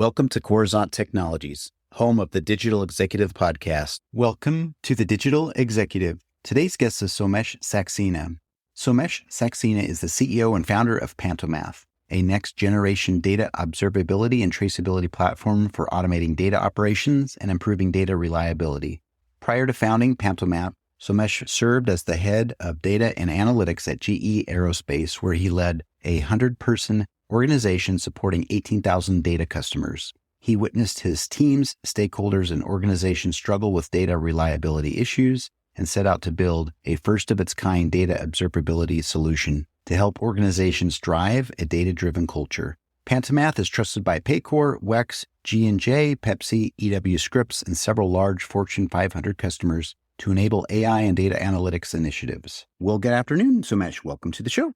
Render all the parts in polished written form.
Welcome to Coruzant Technologies, home of the Digital Executive Podcast. Welcome to the Digital Executive. Today's guest is Somesh Saxena. Somesh Saxena is the CEO and founder of Pantomath, a next-generation data observability and traceability platform for automating data operations and improving data reliability. Prior to founding Pantomath, Somesh served as the head of data and analytics at GE Aerospace, where he led a 100-person organization supporting 18,000 data customers. He witnessed his teams, stakeholders, and organizations struggle with data reliability issues and set out to build a first-of-its-kind data observability solution to help organizations drive a data-driven culture. Pantomath is trusted by Paycor, WEX, G&J, Pepsi, EW Scripps, and several large Fortune 500 customers to enable AI and data analytics initiatives. Well, good afternoon, Somesh. Welcome to the show.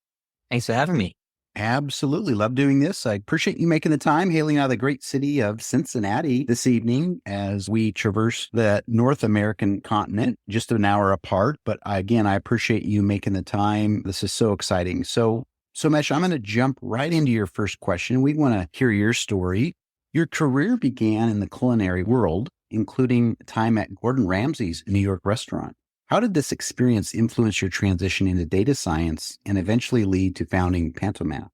Thanks for having me. Absolutely. Love doing this. I appreciate you making the time, hailing out of the great city of Cincinnati this evening as we traverse the North American continent, just an hour apart. But again, I appreciate you making the time. This is so exciting. So, Somesh, I'm going to jump right into your first question. We want to hear your story. Your career began in the culinary world, including time at Gordon Ramsay's New York restaurant. How did this experience influence your transition into data science and eventually lead to founding Pantomath?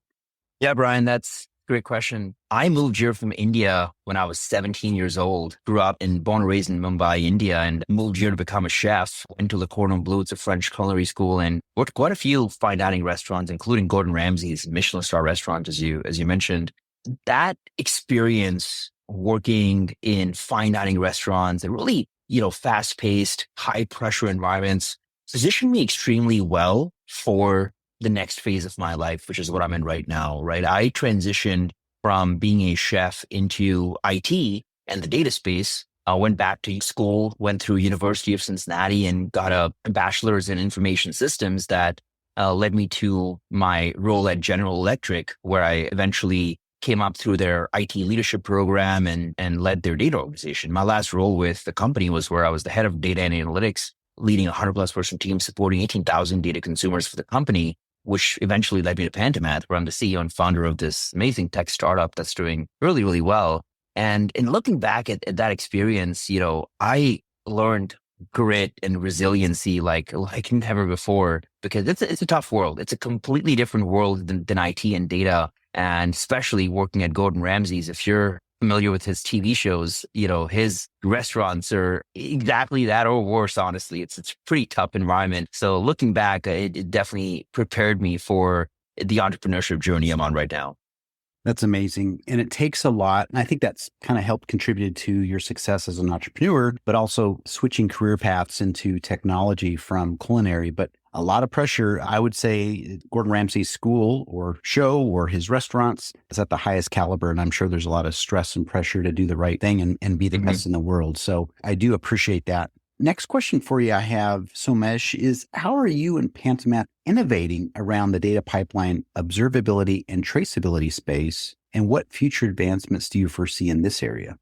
Yeah, Brian, that's a great question. I moved here from India when I was 17 years old, grew up and born and raised in Mumbai, India, and moved here to become a chef. Went to Le Cordon Bleu, it's a French culinary school, and worked quite a few fine dining restaurants, including Gordon Ramsay's Michelin star restaurant, as you mentioned. That experience working in fine dining restaurants and really fast-paced, high-pressure environments positioned me extremely well for the next phase of my life, which is what I'm in right now, right? I transitioned from being a chef into IT and the data space. I went back to school, went through University of Cincinnati and got a bachelor's in information systems that led me to my role at General Electric, where I eventually came up through their IT leadership program and led their data organization. My last role with the company was where I was the head of data and analytics, leading a 100-plus person team supporting 18,000 data consumers for the company, which eventually led me to Pantomath, where I'm the CEO and founder of this amazing tech startup that's doing really, really well. And in looking back at that experience, I learned grit and resiliency like never before, because it's a tough world. It's a completely different world than IT and data. And especially working at Gordon Ramsay's, if you're familiar with his TV shows, his restaurants are exactly that or worse, honestly. It's a pretty tough environment. So looking back, it definitely prepared me for the entrepreneurship journey I'm on right now. That's amazing. And it takes a lot. And I think that's kind of helped contributed to your success as an entrepreneur, but also switching career paths into technology from culinary. But a lot of pressure. I would say Gordon Ramsay's school or show or his restaurants is at the highest caliber. And I'm sure there's a lot of stress and pressure to do the right thing and be the best in the world. So I do appreciate that. Next question for you I have, Somesh, is how are you and Pantomath innovating around the data pipeline observability and traceability space? And what future advancements do you foresee in this area?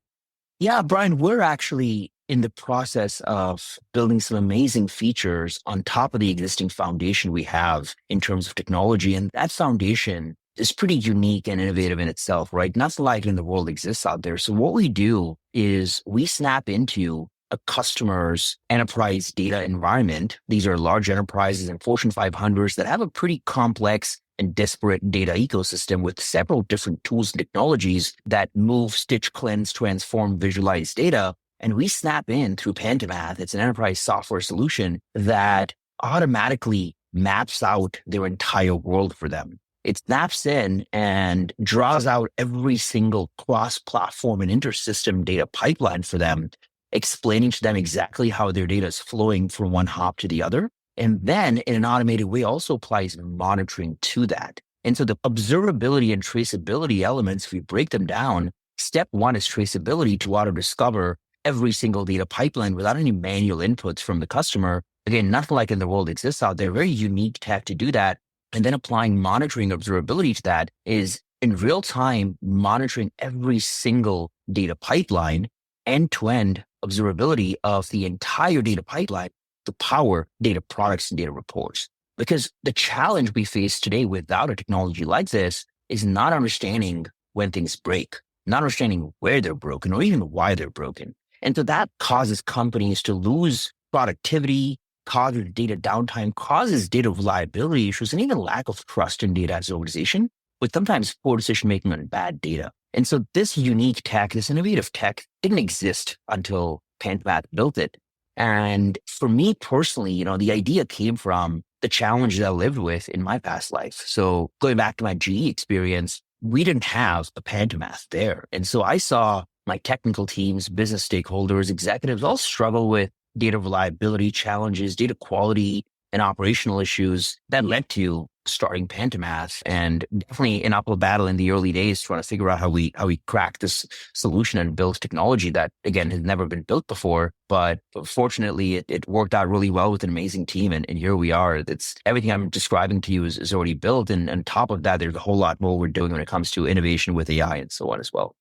Yeah, Brian, we're actually in the process of building some amazing features on top of the existing foundation we have in terms of technology. And that foundation is pretty unique and innovative in itself, right? Nothing like it in the world exists out there. So what we do is we snap into a customer's enterprise data environment. These are large enterprises and Fortune 500s that have a pretty complex and disparate data ecosystem with several different tools and technologies that move, stitch, cleanse, transform, visualize data. And we snap in through Pantomath. It's an enterprise software solution that automatically maps out their entire world for them. It snaps in and draws out every single cross-platform and inter-system data pipeline for them, explaining to them exactly how their data is flowing from one hop to the other. And then in an automated way also applies monitoring to that. And so the observability and traceability elements, if we break them down, step one is traceability to auto-discover every single data pipeline without any manual inputs from the customer. Again, nothing like in the world exists out there, very unique tech to do that. And then applying monitoring observability to that is in real time monitoring every single data pipeline, end-to-end observability of the entire data pipeline to power data products and data reports. Because the challenge we face today without a technology like this is not understanding when things break, not understanding where they're broken or even why they're broken. And so that causes companies to lose productivity, causes data downtime, causes data reliability issues, and even lack of trust in data as an organization, with sometimes poor decision making on bad data. And so this unique tech, this innovative tech didn't exist until Pantomath built it. And for me personally, the idea came from the challenge that I lived with in my past life. So going back to my GE experience, we didn't have a Pantomath there. And so I saw my technical teams, business stakeholders, executives all struggle with data reliability challenges, data quality, and operational issues that led to starting Pantomath, and definitely an uphill battle in the early days trying to figure out how we crack this solution and build technology that, again, has never been built before. But fortunately, it worked out really well with an amazing team. And here we are. It's everything I'm describing to you is already built. And on top of that, there's a whole lot more we're doing when it comes to innovation with AI and so on as well.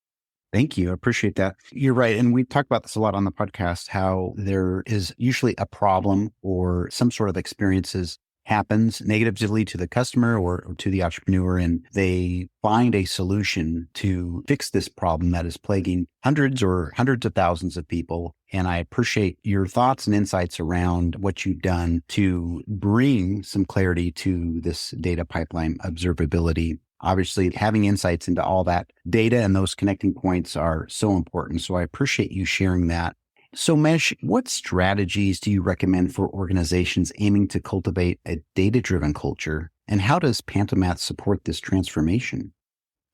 Thank you. I appreciate that. You're right. And we talk about this a lot on the podcast, how there is usually a problem or some sort of experiences happens negatively to the customer or to the entrepreneur, and they find a solution to fix this problem that is plaguing hundreds of thousands of people. And I appreciate your thoughts and insights around what you've done to bring some clarity to this data pipeline observability. Obviously, having insights into all that data and those connecting points are so important. So I appreciate you sharing that. So Somesh, what strategies do you recommend for organizations aiming to cultivate a data-driven culture? And how does Pantomath support this transformation?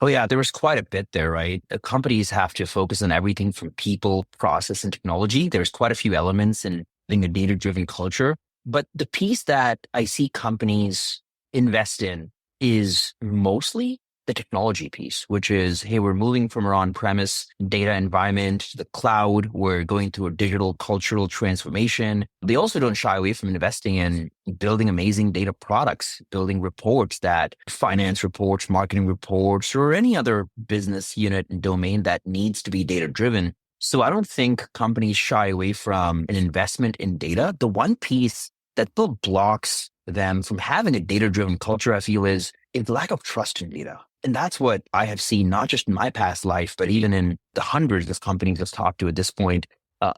Oh, yeah, there was quite a bit there, right? Companies have to focus on everything from people, process, and technology. There's quite a few elements in being a data-driven culture. But the piece that I see companies invest in is mostly the technology piece, which is, hey, we're moving from our on-premise data environment to the cloud. We're going through a digital cultural transformation. They also don't shy away from investing in building amazing data products, building reports that finance reports, marketing reports, or any other business unit and domain that needs to be data-driven. So I don't think companies shy away from an investment in data. The one piece that still blocks them from having a data-driven culture, I feel, is the lack of trust in data. And that's what I have seen, not just in my past life, but even in the hundreds of companies I've talked to at this point.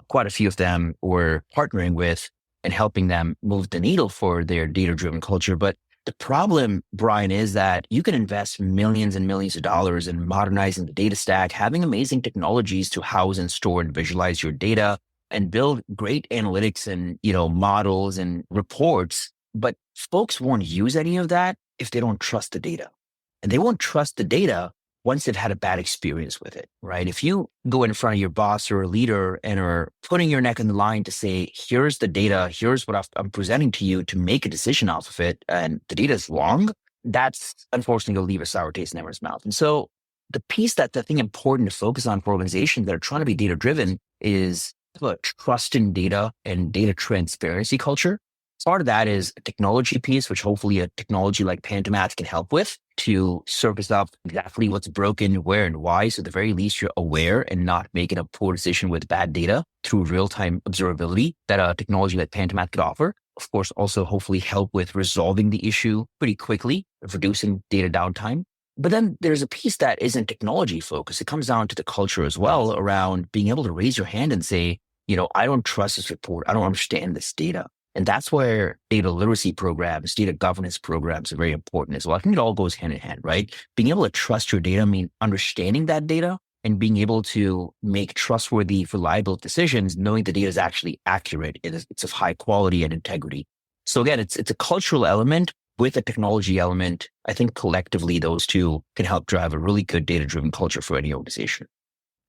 Quite a few of them we're partnering with and helping them move the needle for their data-driven culture. But the problem, Brian, is that you can invest millions and millions of dollars in modernizing the data stack, having amazing technologies to house and store and visualize your data, and build great analytics and models and reports. But folks won't use any of that if they don't trust the data. And they won't trust the data once they've had a bad experience with it, right? If you go in front of your boss or a leader and are putting your neck on the line to say, here's the data, here's what I'm presenting to you to make a decision off of it, and the data is wrong, that's unfortunately going to leave a sour taste in everyone's mouth. And so the piece that the thing important to focus on for organizations that are trying to be data driven is a trust in data and data transparency culture. Part of that is a technology piece, which hopefully a technology like Pantomath can help with to surface up exactly what's broken, where, and why. So at the very least, you're aware and not making a poor decision with bad data through real-time observability that a technology like Pantomath could offer. Of course, also hopefully help with resolving the issue pretty quickly, reducing data downtime. But then there's a piece that isn't technology focused. It comes down to the culture as well around being able to raise your hand and say, I don't trust this report. I don't understand this data. And that's where data literacy programs, data governance programs are very important as well. I think it all goes hand in hand, right? Being able to trust your data, understanding that data and being able to make trustworthy, reliable decisions, knowing the data is actually accurate. It's of high quality and integrity. So again, it's a cultural element with a technology element. I think collectively, those two can help drive a really good data-driven culture for any organization.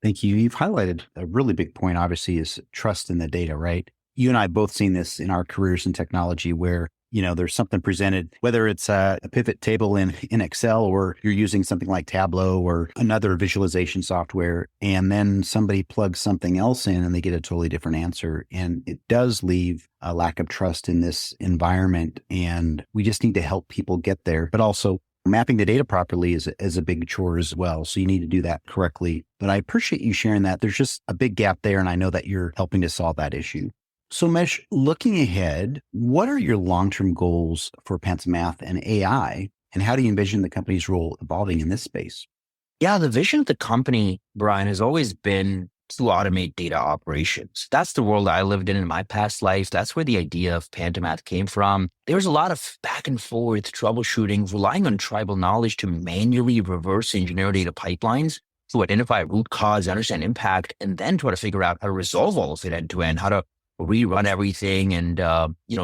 Thank you. You've highlighted a really big point, obviously, is trust in the data, right? You and I have both seen this in our careers in technology where, there's something presented, whether it's a pivot table in Excel or you're using something like Tableau or another visualization software, and then somebody plugs something else in and they get a totally different answer. And it does leave a lack of trust in this environment. And we just need to help people get there. But also mapping the data properly is a big chore as well. So you need to do that correctly. But I appreciate you sharing that. There's just a big gap there. And I know that you're helping to solve that issue. So Somesh, looking ahead, what are your long-term goals for Pantomath and AI, and how do you envision the company's role evolving in this space? Yeah, the vision of the company, Brian, has always been to automate data operations. That's the world I lived in my past life. That's where the idea of Pantomath came from. There was a lot of back and forth troubleshooting, relying on tribal knowledge to manually reverse engineer data pipelines to identify root cause, understand impact, and then try to figure out how to resolve all of it end to end, how to rerun everything and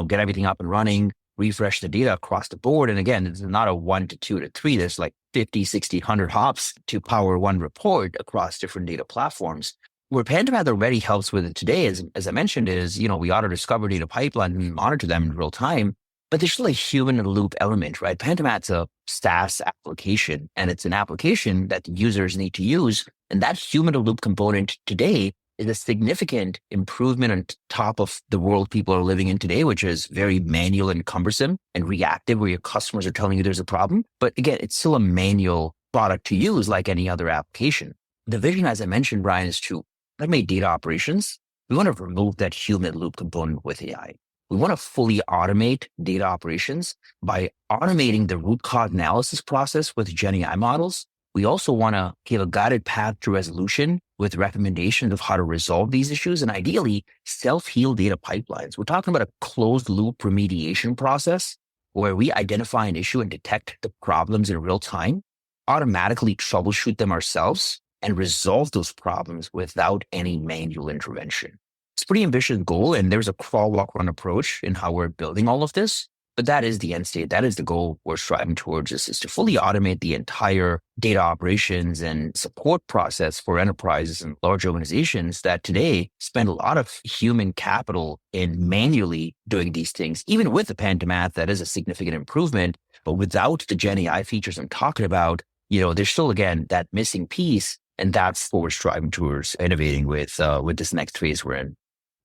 get everything up and running, refresh the data across the board. And again, it's not a 1 to 2 to 3. There's like 50, 60, 100 hops to power one report across different data platforms. Where Pantomath already helps with it today, as I mentioned, is, we auto discover data pipeline and monitor them in real time. But there's still a human in the loop element, right? Pantomath's a SaaS application, and it's an application that the users need to use. And that human in the loop component today is a significant improvement on top of the world people are living in today, which is very manual and cumbersome and reactive, where your customers are telling you there's a problem. But again, it's still a manual product to use like any other application. The vision, as I mentioned, Brian, is to automate data operations. We want to remove that human loop component with AI. We want to fully automate data operations by automating the root cause analysis process with Gen AI models. We also want to give a guided path to resolution with recommendations of how to resolve these issues and ideally self-heal data pipelines. We're talking about a closed loop remediation process where we identify an issue and detect the problems in real time, automatically troubleshoot them ourselves, and resolve those problems without any manual intervention. It's a pretty ambitious goal, and there's a crawl, walk, run approach in how we're building all of this. But that is the end state. That is the goal we're striving towards, is to fully automate the entire data operations and support process for enterprises and large organizations that today spend a lot of human capital in manually doing these things. Even with the Pantomath, that is a significant improvement. But without the Gen AI features I'm talking about, there's still, again, that missing piece. And that's what we're striving towards innovating with this next phase we're in.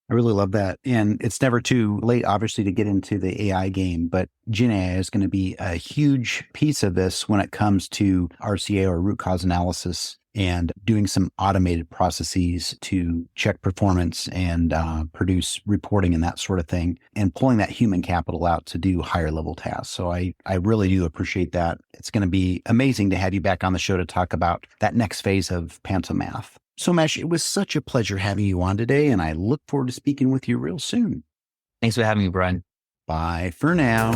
I really love that. And it's never too late, obviously, to get into the AI game, but Gen AI is going to be a huge piece of this when it comes to RCA, or root cause analysis, and doing some automated processes to check performance and produce reporting and that sort of thing, and pulling that human capital out to do higher level tasks. So I really do appreciate that. It's going to be amazing to have you back on the show to talk about that next phase of Pantomath. Somesh, it was such a pleasure having you on today, and I look forward to speaking with you real soon. Thanks for having me, Brian. Bye for now.